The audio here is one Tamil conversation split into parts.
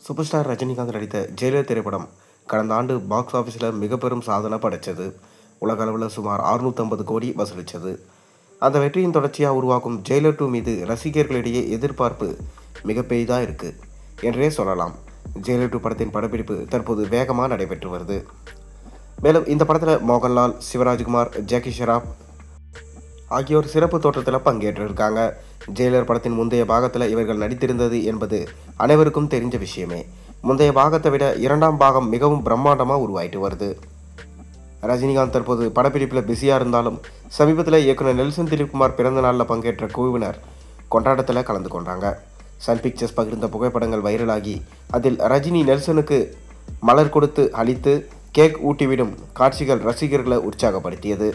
சூப்பர் ஸ்டார் ரஜினிகாந்த் நடித்த ஜெயிலர் திரைப்படம் கடந்த ஆண்டு பாக்ஸ் ஆஃபீஸில் மிக பெரும் சாதனை படைத்தது. உலக அளவில் சுமார் 650 கோடி வசூலித்தது. அந்த வெற்றியின் தொடர்ச்சியாக உருவாக்கும் ஜெயிலர் 2 மீது ரசிகர்களிடையே எதிர்பார்ப்பு மிக பெரிதாக இருக்குது என்றே சொல்லலாம். ஜெயிலர் 2 படத்தின் படப்பிடிப்பு தற்போது வேகமாக நடைபெற்று வருது. மேலும் இந்த படத்தில் மோகன்லால், சிவராஜ்குமார், ஜாக்கி ஷெராப் ஆகியோர் சிறப்பு தோற்றத்தில் பங்கேற்றிருக்காங்க. ஜெயிலர் படத்தின் முந்தைய பாகத்தில் இவர்கள் நடித்திருந்தது என்பது அனைவருக்கும் தெரிஞ்ச விஷயமே. முந்தைய பாகத்தை விட இரண்டாம் பாகம் மிகவும் பிரம்மாண்டமாக உருவாயிட்டு வருது. ரஜினிகாந்த் தற்போது படப்பிடிப்பில் பிஸியாக இருந்தாலும் சமீபத்தில் இயக்குனர் நெல்சன் திலீப்குமார் பிறந்த நாளில் பங்கேற்ற குழுவினர் கொண்டாட்டத்தில் கலந்து கொண்டாங்க. சன் பிக்சர்ஸ் பகிர்ந்த புகைப்படங்கள் வைரலாகி அதில் ரஜினி நெல்சனுக்கு மலர் கொடுத்து அளித்து கேக் ஊட்டிவிடும் காட்சிகள் ரசிகர்களை உற்சாகப்படுத்தியது.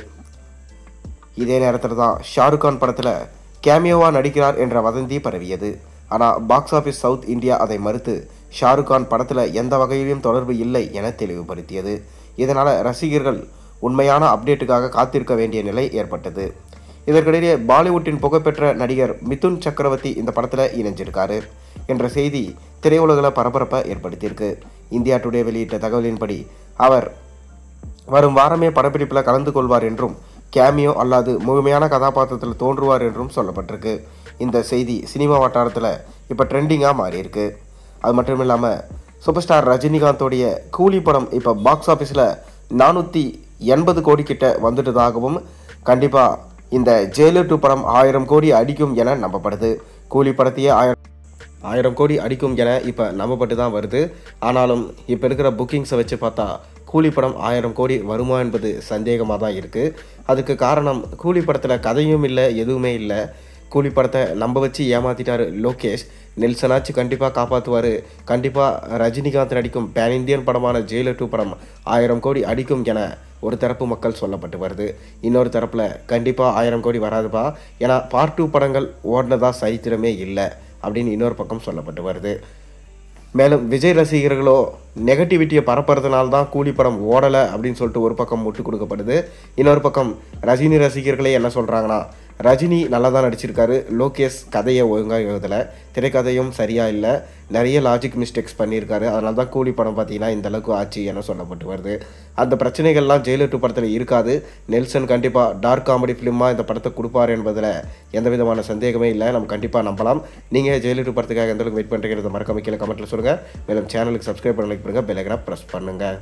இதே நேரத்தில் தான் ஷாருக் கான் படத்தில் கேமியோவாக நடிக்கிறார் என்ற வதந்தி பரவியது. ஆனால் பாக்ஸ் ஆஃபீஸ் சவுத் இந்தியா அதை மறுத்து ஷாருக் கான் படத்தில் எந்த வகையிலும் தொடர்பு இல்லை என தெளிவுபடுத்தியது. இதனால் ரசிகர்கள் உண்மையான அப்டேட்டுக்காக காத்திருக்க வேண்டிய நிலை ஏற்பட்டது. இதற்கிடையே பாலிவுட்டின் புகழ்பெற்ற நடிகர் மிதுன் சக்கரவர்த்தி இந்த படத்தில் இணைஞ்சிருக்காரு என்ற செய்தி திரையுலகில் பரபரப்பை ஏற்படுத்தியிருக்கு. இந்தியா டுடே வெளியிட்ட தகவலின்படி அவர் வரும் வாரமே படப்பிடிப்பில் கலந்து கொள்வார் என்றும் கேமியோ அல்லாது முழுமையான கதாபாத்திரத்தில் தோன்றுவார் என்றும் சொல்லப்பட்டிருக்கு. இந்த செய்தி சினிமா வட்டாரத்தில் இப்போ ட்ரெண்டிங்காக மாறியிருக்கு. அது மட்டும் இல்லாமல் சூப்பர் ஸ்டார் ரஜினிகாந்தோடைய கூலி படம் இப்போ பாக்ஸ் ஆஃபீஸில் 480 கோடி கிட்ட வந்துட்டதாகவும் கண்டிப்பாக இந்த ஜெயிலர் 2 படம் 1000 கோடி அடிக்கும் என நம்பப்படுது. கூலி படத்தையே 1000 கோடி அடிக்கும் என இப்போ நம்பப்பட்டு தான் வருது. ஆனாலும் இப்போ இருக்கிற புக்கிங்ஸை வச்சு பார்த்தா கூலி படம் 1000 கோடி வருமா என்பது சந்தேகமாக தான் இருக்குது. அதுக்கு காரணம் கூலி படத்தில் கதையும் இல்லை, எதுவுமே இல்லை. கூலி படத்தை நம்ப வச்சு ஏமாற்றிட்டார் லோகேஷ். நெல்சனாச்சு கண்டிப்பாக காப்பாற்றுவார். கண்டிப்பாக ரஜினிகாந்த் நடிக்கும் பேன் இந்தியன் படமான ஜெயிலர் 2 படம் 1000 கோடி அடிக்கும் என ஒரு தரப்பு மக்கள் சொல்லப்பட்டு வருது. இன்னொரு தரப்பில் கண்டிப்பாக 1000 கோடி வராதுப்பா, ஏன்னா பார்ட் 2 படங்கள் ஓடினதா சரித்திரமே இல்லை அப்படின்னு இன்னொரு பக்கம் சொல்லப்பட்டு வருது. மேலும் விஜய் ரசிகர்களோ நெகட்டிவிட்டியை பரப்புறதுனால தான் கூலி படம் ஓடலை அப்படின்னு சொல்லிட்டு ஒரு பக்கம் முட்டு கொடுக்கப்படுது. இன்னொரு பக்கம் ரஜினி ரசிகர்களே என்ன சொல்கிறாங்கன்னா, ரஜினி நல்லா தான் நடிச்சிருக்காரு, லோகேஷ் கதையை ஒழுங்காக எழுதலை, திரைக்கதையும் சரியாக இல்லை, நிறைய லாஜிக் மிஸ்டேக்ஸ் பண்ணியிருக்காரு, அதனால தான் கூலி படம் பார்த்தீங்கன்னா இந்தளவுக்கு ஆச்சு என சொல்லப்பட்டு வருது. அந்த பிரச்சனைகள்லாம் ஜெயிலர் 2 படத்தில் இருக்காது. நெல்சன் கண்டிப்பாக டார்க் காமெடி ஃபிலிமாக இந்த படத்தை கொடுப்பார் என்பதில் எந்த விதமான சந்தேகமே இல்லை. நம்ம கண்டிப்பாக நம்பலாம். நீங்கள் ஜெயிலர் 2 படத்துக்காக எந்த அளவுக்கு வெயிட் பண்ணுறீங்கிறத மறக்காம கீழே கமெண்ட்டில் சொல்லுங்கள். மேலும் சேனலுக்கு சப்ஸ்கிரைப் பண்ண லைக் பண்ணுங்கள், பெல் ஐகானை ப்ரெஸ் பண்ணுங்கள்.